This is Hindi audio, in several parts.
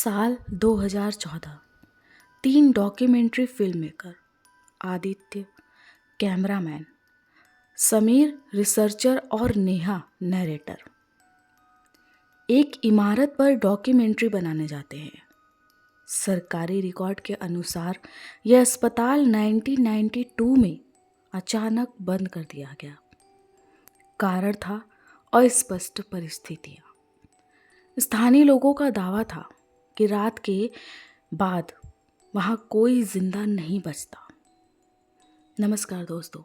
साल 2014। 3 documentary film maker, Aditya cameraman, Sameer researcher और नेहा नैरेटर, एक इमारत पर डॉक्यूमेंट्री बनाने जाते हैं। सरकारी रिकॉर्ड के अनुसार यह अस्पताल 1992 में अचानक बंद कर दिया गया। कारण था अस्पष्ट परिस्थितियां। स्थानीय लोगों का दावा था कि रात के बाद वहाँ कोई जिंदा नहीं बचता। नमस्कार दोस्तों,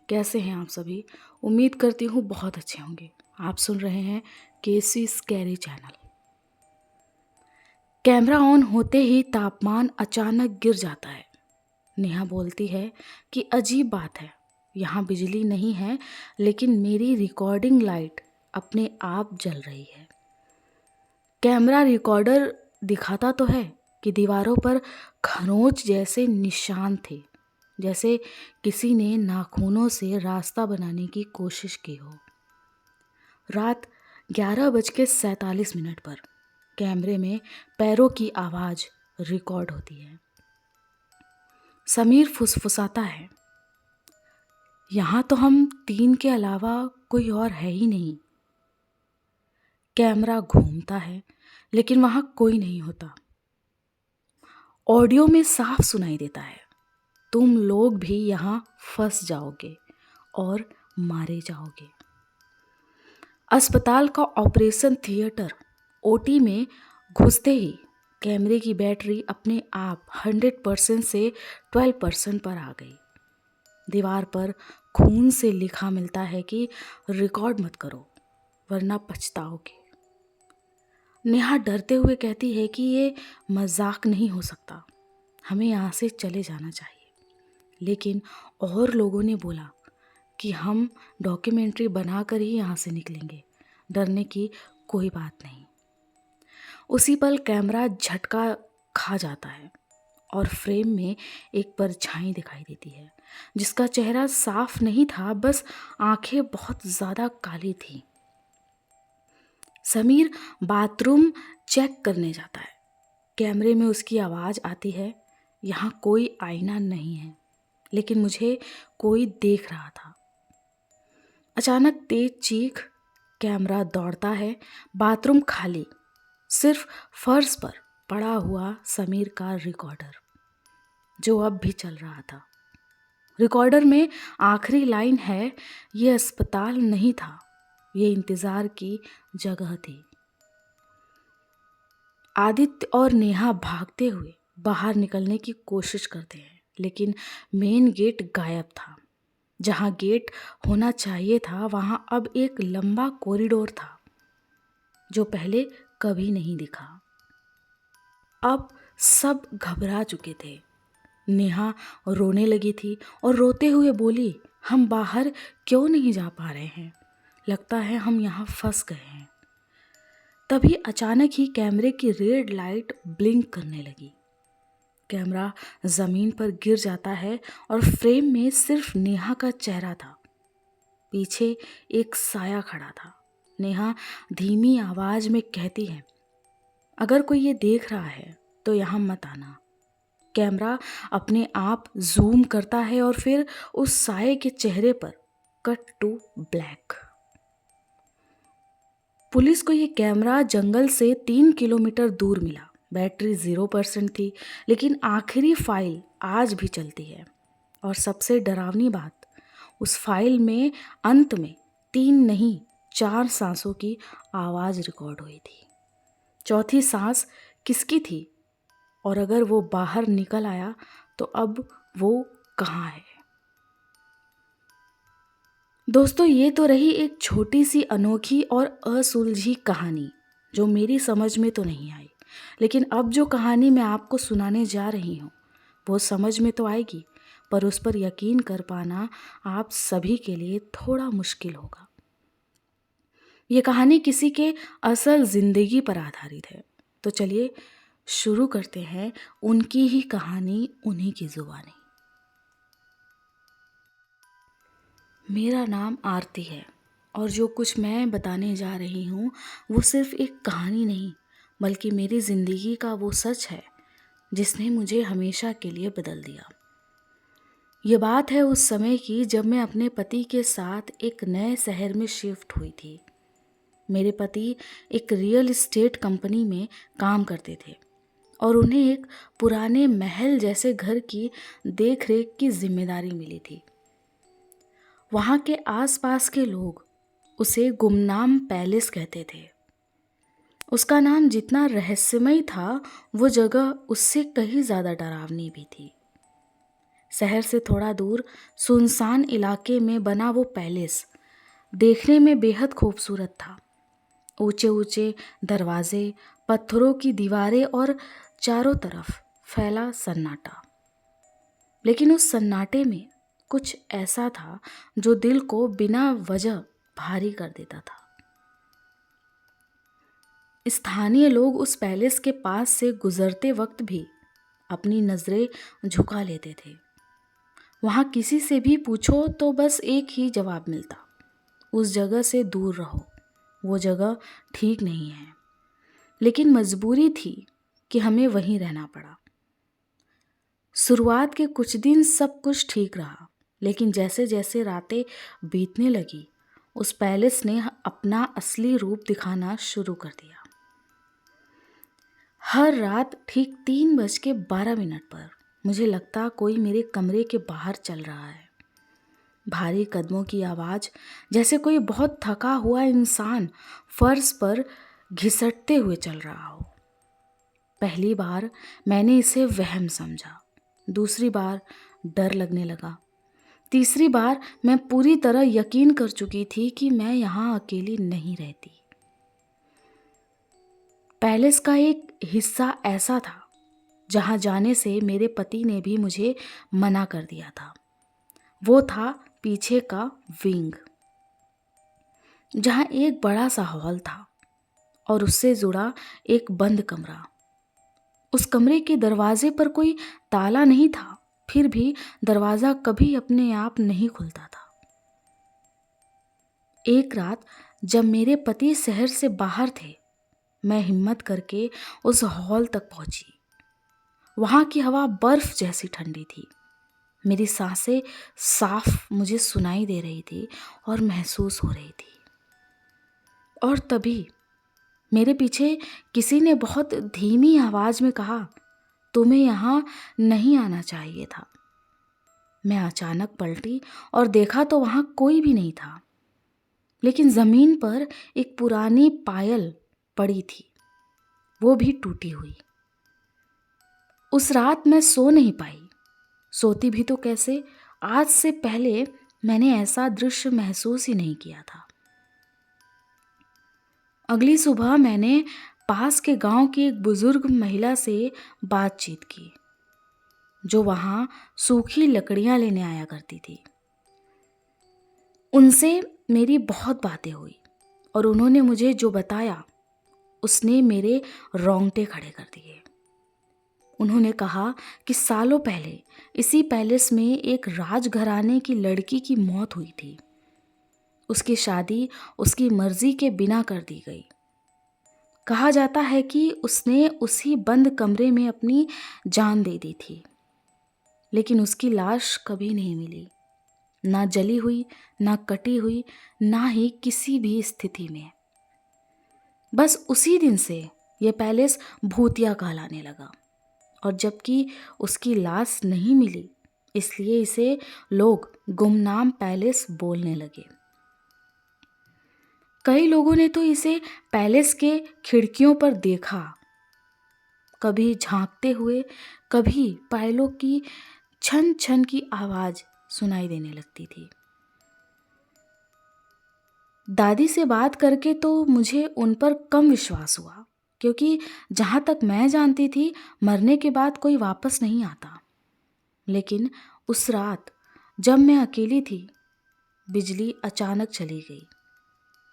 कैसे हैं आप सभी? उम्मीद करती हूँ बहुत अच्छे होंगे। आप सुन रहे हैं केसी स्कैरी चैनल। कैमरा ऑन होते ही तापमान अचानक गिर जाता है। नेहा बोलती है कि अजीब बात है, यहाँ बिजली नहीं है लेकिन मेरी रिकॉर्डिंग लाइट अपने आप जल रही है। कैमरा रिकॉर्डर दिखाता तो है कि दीवारों पर खरोंच जैसे निशान थे, जैसे किसी ने नाखूनों से रास्ता बनाने की कोशिश की हो। रात 11:47 पर कैमरे में पैरों की आवाज़ रिकॉर्ड होती है। समीर फुसफुसाता है, यहाँ तो हम 3 के अलावा कोई और है ही नहीं। कैमरा घूमता है लेकिन वहाँ कोई नहीं होता। ऑडियो में साफ सुनाई देता है, तुम लोग भी यहाँ फंस जाओगे और मारे जाओगे। अस्पताल का ऑपरेशन थिएटर ओटी में घुसते ही कैमरे की बैटरी अपने आप 100% से 12% पर आ गई। दीवार पर खून से लिखा मिलता है कि रिकॉर्ड मत करो वरना पछताओगे। नेहा डरते हुए कहती है कि ये मजाक नहीं हो सकता, हमें यहाँ से चले जाना चाहिए। लेकिन और लोगों ने बोला कि हम डॉक्यूमेंट्री बनाकर ही यहाँ से निकलेंगे, डरने की कोई बात नहीं। उसी पल कैमरा झटका खा जाता है और फ्रेम में एक परछाई दिखाई देती है जिसका चेहरा साफ नहीं था, बस आंखें बहुत ज़्यादा काली थी। समीर बाथरूम चेक करने जाता है। कैमरे में उसकी आवाज़ आती है, यहाँ कोई आईना नहीं है लेकिन मुझे कोई देख रहा था। अचानक तेज चीख, कैमरा दौड़ता है, बाथरूम खाली, सिर्फ फर्श पर पड़ा हुआ समीर का रिकॉर्डर जो अब भी चल रहा था। रिकॉर्डर में आखिरी लाइन है, ये अस्पताल नहीं था, ये इंतज़ार की जगह थी। आदित्य और नेहा भागते हुए बाहर निकलने की कोशिश करते हैं लेकिन मेन गेट गायब था। जहाँ गेट होना चाहिए था वहाँ अब एक लंबा कॉरिडोर था जो पहले कभी नहीं दिखा। अब सब घबरा चुके थे। नेहा रोने लगी थी और रोते हुए बोली, हम बाहर क्यों नहीं जा पा रहे हैं? लगता है हम यहाँ फंस गए हैं। तभी अचानक ही कैमरे की रेड लाइट ब्लिंक करने लगी। कैमरा जमीन पर गिर जाता है और फ्रेम में सिर्फ नेहा का चेहरा था। पीछे एक साया खड़ा था। नेहा धीमी आवाज में कहती है, अगर कोई ये देख रहा है तो यहाँ मत आना। कैमरा अपने आप जूम करता है और फिर उस साये के चेहरे पर कट टू ब्लैक। पुलिस को ये कैमरा जंगल से 3 किलोमीटर दूर मिला। बैटरी 0% थी लेकिन आखिरी फाइल आज भी चलती है। और सबसे डरावनी बात, उस फाइल में अंत में 3 नहीं 4 सांसों की आवाज़ रिकॉर्ड हुई थी। चौथी सांस किसकी थी? और अगर वो बाहर निकल आया तो अब वो कहाँ है? दोस्तों, ये तो रही एक छोटी सी अनोखी और असुलझी कहानी जो मेरी समझ में तो नहीं आई, लेकिन अब जो कहानी मैं आपको सुनाने जा रही हूँ वो समझ में तो आएगी, पर उस पर यकीन कर पाना आप सभी के लिए थोड़ा मुश्किल होगा। ये कहानी किसी के असल जिंदगी पर आधारित है। तो चलिए शुरू करते हैं उनकी ही कहानी, उन्हीं की जुबानी। मेरा नाम आरती है और जो कुछ मैं बताने जा रही हूँ वो सिर्फ एक कहानी नहीं बल्कि मेरी ज़िंदगी का वो सच है जिसने मुझे हमेशा के लिए बदल दिया। ये बात है उस समय की जब मैं अपने पति के साथ एक नए शहर में शिफ्ट हुई थी। मेरे पति एक रियल एस्टेट कंपनी में काम करते थे और उन्हें एक पुराने महल जैसे घर की देखरेख की जिम्मेदारी मिली थी। वहाँ के आसपास के लोग उसे गुमनाम पैलेस कहते थे। उसका नाम जितना रहस्यमय था, वो जगह उससे कहीं ज़्यादा डरावनी भी थी। शहर से थोड़ा दूर सुनसान इलाके में बना वो पैलेस देखने में बेहद खूबसूरत था। ऊंचे ऊंचे दरवाजे, पत्थरों की दीवारें और चारों तरफ फैला सन्नाटा। लेकिन उस सन्नाटे में कुछ ऐसा था जो दिल को बिना वजह भारी कर देता था। स्थानीय लोग उस पैलेस के पास से गुजरते वक्त भी अपनी नज़रें झुका लेते थे। वहाँ किसी से भी पूछो तो बस एक ही जवाब मिलता, उस जगह से दूर रहो, वो जगह ठीक नहीं है। लेकिन मजबूरी थी कि हमें वहीं रहना पड़ा। शुरुआत के कुछ दिन सब कुछ ठीक रहा, लेकिन जैसे जैसे रातें बीतने लगी, उस पैलेस ने अपना असली रूप दिखाना शुरू कर दिया। हर रात ठीक 3:12 पर मुझे लगता कोई मेरे कमरे के बाहर चल रहा है। भारी कदमों की आवाज़, जैसे कोई बहुत थका हुआ इंसान फर्श पर घिसटते हुए चल रहा हो। पहली बार मैंने इसे वहम समझा, दूसरी बार डर लगने लगा, तीसरी बार मैं पूरी तरह यकीन कर चुकी थी कि मैं यहाँ अकेली नहीं रहती। पैलेस का एक हिस्सा ऐसा था जहाँ जाने से मेरे पति ने भी मुझे मना कर दिया था। वो था पीछे का विंग, जहाँ एक बड़ा सा हॉल था और उससे जुड़ा एक बंद कमरा। उस कमरे के दरवाजे पर कोई ताला नहीं था, फिर भी दरवाज़ा कभी अपने आप नहीं खुलता था। एक रात जब मेरे पति शहर से बाहर थे, मैं हिम्मत करके उस हॉल तक पहुंची। वहाँ की हवा बर्फ जैसी ठंडी थी। मेरी सांसें साफ मुझे सुनाई दे रही थी और महसूस हो रही थी। और तभी मेरे पीछे किसी ने बहुत धीमी आवाज में कहा, तुम्हें यहाँ नहीं आना चाहिए था। मैं अचानक पलटी और देखा तो वहाँ कोई भी नहीं था, लेकिन जमीन पर एक पुरानी पायल पड़ी थी, वो भी टूटी हुई। उस रात मैं सो नहीं पाई। सोती भी तो कैसे? आज से पहले मैंने ऐसा दृश्य महसूस ही नहीं किया था। अगली सुबह मैंने पास के गांव की एक बुजुर्ग महिला से बातचीत की, जो वहां सूखी लकड़ियां लेने आया करती थी। उनसे मेरी बहुत बातें हुई और उन्होंने मुझे जो बताया उसने मेरे रोंगटे खड़े कर दिए। उन्होंने कहा कि सालों पहले इसी पैलेस में एक राजघराने की लड़की की मौत हुई थी। उसकी शादी उसकी मर्जी के बिना कर दी गई। कहा जाता है कि उसने उसी बंद कमरे में अपनी जान दे दी थी, लेकिन उसकी लाश कभी नहीं मिली, ना जली हुई, ना कटी हुई, ना ही किसी भी स्थिति में। बस उसी दिन से यह पैलेस भूतिया कहलाने लगा, और जबकि उसकी लाश नहीं मिली, इसलिए इसे लोग गुमनाम पैलेस बोलने लगे। कई लोगों ने तो इसे पैलेस के खिड़कियों पर देखा, कभी झांकते हुए, कभी पायलों की छन छन की आवाज सुनाई देने लगती थी। दादी से बात करके तो मुझे उन पर कम विश्वास हुआ, क्योंकि जहाँ तक मैं जानती थी मरने के बाद कोई वापस नहीं आता। लेकिन उस रात जब मैं अकेली थी, बिजली अचानक चली गई।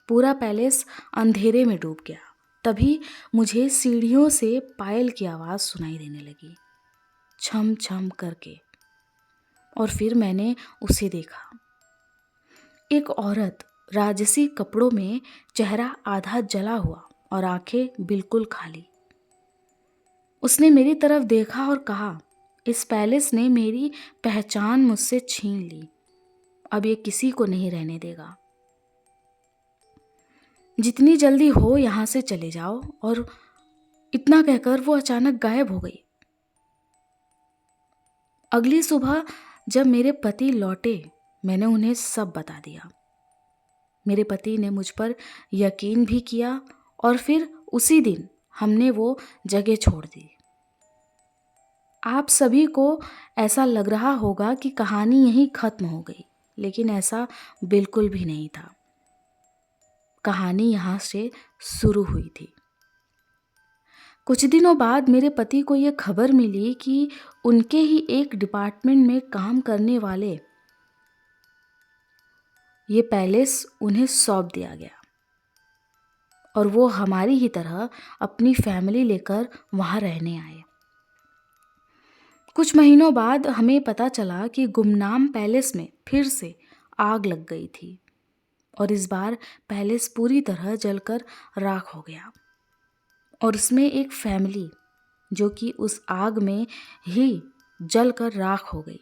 पूरा पैलेस अंधेरे में डूब गया। तभी मुझे सीढ़ियों से पायल की आवाज़ सुनाई देने लगी, छम छम करके। और फिर मैंने उसे देखा, एक औरत राजसी कपड़ों में, चेहरा आधा जला हुआ और आंखें बिल्कुल खाली। उसने मेरी तरफ देखा और कहा, इस पैलेस ने मेरी पहचान मुझसे छीन ली। अब ये किसी को नहीं रहने देगा। जितनी जल्दी हो यहाँ से चले जाओ। और इतना कहकर वो अचानक गायब हो गई। अगली सुबह जब मेरे पति लौटे, मैंने उन्हें सब बता दिया। मेरे पति ने मुझ पर यकीन भी किया और फिर उसी दिन हमने वो जगह छोड़ दी। आप सभी को ऐसा लग रहा होगा कि कहानी यहीं खत्म हो गई, लेकिन ऐसा बिल्कुल भी नहीं था। कहानी यहाँ से शुरू हुई थी। कुछ दिनों बाद मेरे पति को ये खबर मिली कि उनके ही एक डिपार्टमेंट में काम करने वाले ये पैलेस उन्हें सौंप दिया गया और वो हमारी ही तरह अपनी फैमिली लेकर वहाँ रहने आए। कुछ महीनों बाद हमें पता चला कि गुमनाम पैलेस में फिर से आग लग गई थी और इस बार पैलेस पूरी तरह जलकर राख हो गया और उसमें एक फैमिली जो कि उस आग में ही जलकर राख हो गई।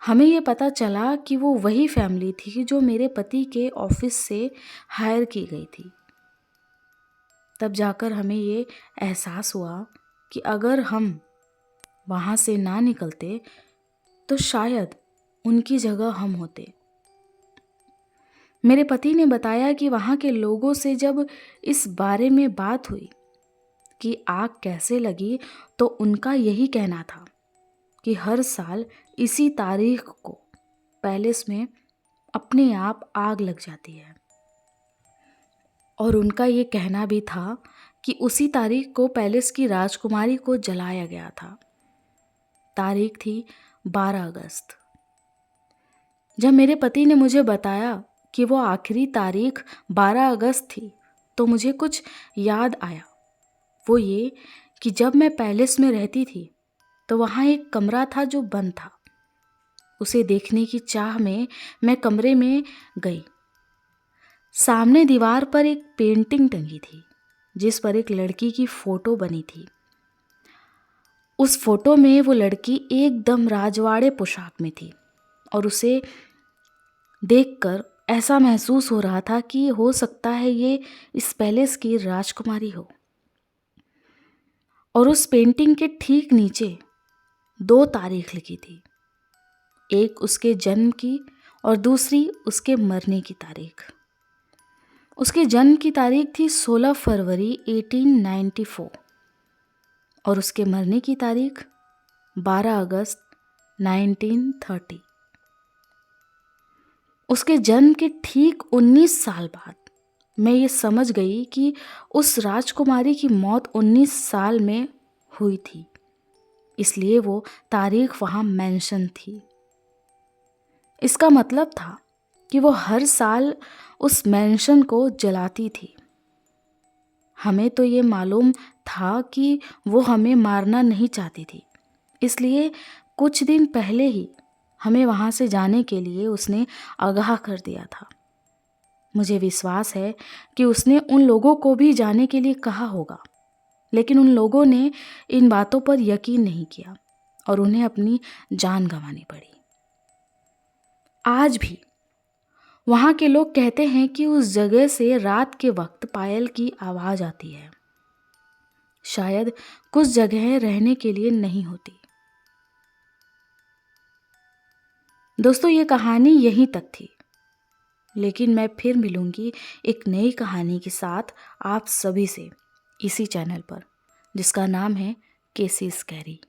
हमें ये पता चला कि वो वही फैमिली थी जो मेरे पति के ऑफिस से हायर की गई थी। तब जाकर हमें ये एहसास हुआ कि अगर हम वहाँ से ना निकलते तो शायद उनकी जगह हम होते। मेरे पति ने बताया कि वहाँ के लोगों से जब इस बारे में बात हुई कि आग कैसे लगी, तो उनका यही कहना था कि हर साल इसी तारीख को पैलेस में अपने आप आग लग जाती है। और उनका ये कहना भी था कि उसी तारीख को पैलेस की राजकुमारी को जलाया गया था। तारीख थी 12 अगस्त। जब मेरे पति ने मुझे बताया कि वो आखिरी तारीख 12 अगस्त थी, तो मुझे कुछ याद आया। वो ये कि जब मैं पैलेस में रहती थी तो वहाँ एक कमरा था जो बंद था। उसे देखने की चाह में मैं कमरे में गई। सामने दीवार पर एक पेंटिंग टंगी थी जिस पर एक लड़की की फोटो बनी थी। उस फोटो में वो लड़की एकदम राजवाड़े पोशाक में थी और उसे देखकर ऐसा महसूस हो रहा था कि हो सकता है ये इस पैलेस की राजकुमारी हो। और उस पेंटिंग के ठीक नीचे 2 तारीख लिखी थी, एक उसके जन्म की और दूसरी उसके मरने की तारीख। उसके जन्म की तारीख थी 16 फरवरी 1894 और उसके मरने की तारीख 12 अगस्त 1930। उसके जन्म के ठीक 19 साल बाद मैं ये समझ गई कि उस राजकुमारी की मौत 19 साल में हुई थी, इसलिए वो तारीख वहाँ मेंशन थी। इसका मतलब था कि वो हर साल उस मेंशन को जलाती थी। हमें तो ये मालूम था कि वो हमें मारना नहीं चाहती थी, इसलिए कुछ दिन पहले ही हमें वहाँ से जाने के लिए उसने आगाह कर दिया था। मुझे विश्वास है कि उसने उन लोगों को भी जाने के लिए कहा होगा, लेकिन उन लोगों ने इन बातों पर यकीन नहीं किया और उन्हें अपनी जान गंवानी पड़ी। आज भी वहाँ के लोग कहते हैं कि उस जगह से रात के वक्त पायल की आवाज़ आती है। शायद कुछ जगहें रहने के लिए नहीं होती। दोस्तों, ये कहानी यहीं तक थी, लेकिन मैं फिर मिलूंगी एक नई कहानी के साथ आप सभी से इसी चैनल पर, जिसका नाम है केसी स्कैरी।